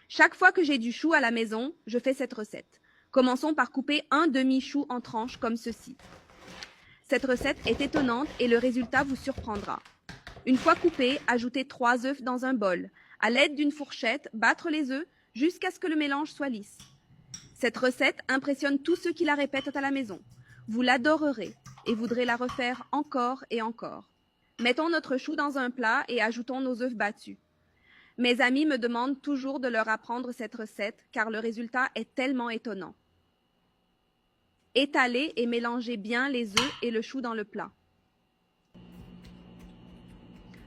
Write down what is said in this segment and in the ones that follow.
Chaque fois que j'ai du chou à la maison, je fais cette recette. Commençons par couper un demi-chou en tranches comme ceci. Cette recette est étonnante et le résultat vous surprendra. Une fois coupé, ajoutez 3 œufs dans un bol. À l'aide d'une fourchette, battre les œufs jusqu'à ce que le mélange soit lisse. Cette recette impressionne tous ceux qui la répètent à la maison. Vous l'adorerez et voudrez la refaire encore et encore. Mettons notre chou dans un plat et ajoutons nos œufs battus. Mes amis me demandent toujours de leur apprendre cette recette car le résultat est tellement étonnant. Étalez et mélangez bien les œufs et le chou dans le plat.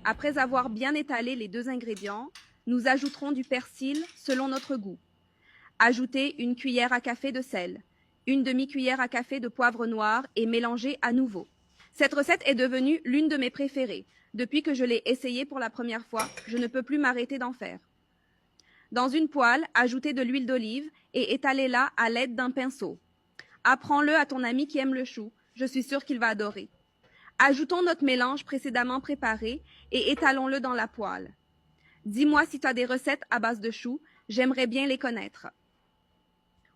Après avoir bien étalé les deux ingrédients, nous ajouterons du persil selon notre goût. Ajoutez une cuillère à café de sel, une demi-cuillère à café de poivre noir et mélangez à nouveau. Cette recette est devenue l'une de mes préférées. Depuis que je l'ai essayée pour la première fois, je ne peux plus m'arrêter d'en faire. Dans une poêle, ajoutez de l'huile d'olive et étalez-la à l'aide d'un pinceau. Apprends-le à ton ami qui aime le chou, je suis sûre qu'il va adorer. Ajoutons notre mélange précédemment préparé et étalons-le dans la poêle. Dis-moi si tu as des recettes à base de chou, j'aimerais bien les connaître.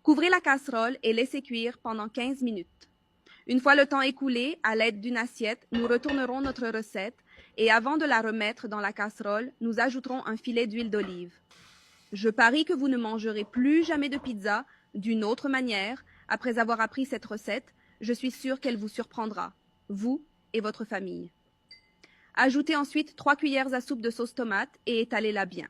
Couvrez la casserole et laissez cuire pendant 15 minutes. Une fois le temps écoulé, à l'aide d'une assiette, nous retournerons notre recette et avant de la remettre dans la casserole, nous ajouterons un filet d'huile d'olive. Je parie que vous ne mangerez plus jamais de pizza d'une autre manière. Après avoir appris cette recette, je suis sûre qu'elle vous surprendra, vous et votre famille. Ajoutez ensuite 3 cuillères à soupe de sauce tomate et étalez-la bien.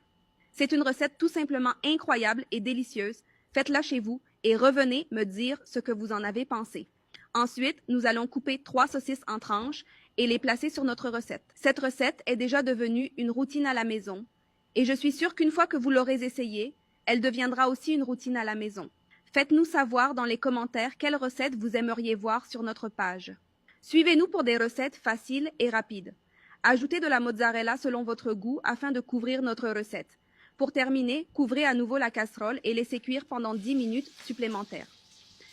C'est une recette tout simplement incroyable et délicieuse. Faites-la chez vous et revenez me dire ce que vous en avez pensé. Ensuite, nous allons couper 3 saucisses en tranches et les placer sur notre recette. Cette recette est déjà devenue une routine à la maison et je suis sûre qu'une fois que vous l'aurez essayée, elle deviendra aussi une routine à la maison. Faites-nous savoir dans les commentaires quelle recette vous aimeriez voir sur notre page. Suivez-nous pour des recettes faciles et rapides. Ajoutez de la mozzarella selon votre goût afin de couvrir notre recette. Pour terminer, couvrez à nouveau la casserole et laissez cuire pendant 10 minutes supplémentaires.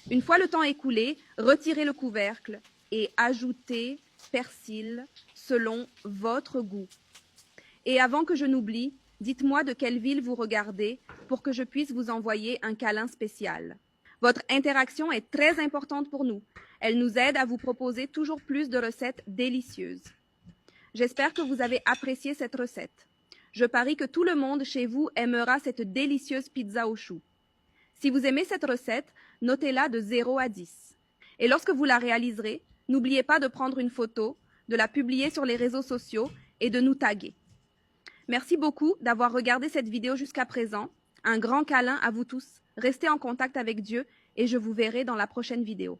Une fois le temps écoulé, retirez le couvercle et ajoutez persil selon votre goût. Et avant que je n'oublie, dites-moi de quelle ville vous regardez pour que je puisse vous envoyer un câlin spécial. Votre interaction est très importante pour nous. Elle nous aide à vous proposer toujours plus de recettes délicieuses. J'espère que vous avez apprécié cette recette. Je parie que tout le monde chez vous aimera cette délicieuse pizza au chou. Si vous aimez cette recette, notez-la de 0 à 10. Et lorsque vous la réaliserez, n'oubliez pas de prendre une photo, de la publier sur les réseaux sociaux et de nous taguer. Merci beaucoup d'avoir regardé cette vidéo jusqu'à présent. Un grand câlin à vous tous. Restez en contact avec Dieu et je vous verrai dans la prochaine vidéo.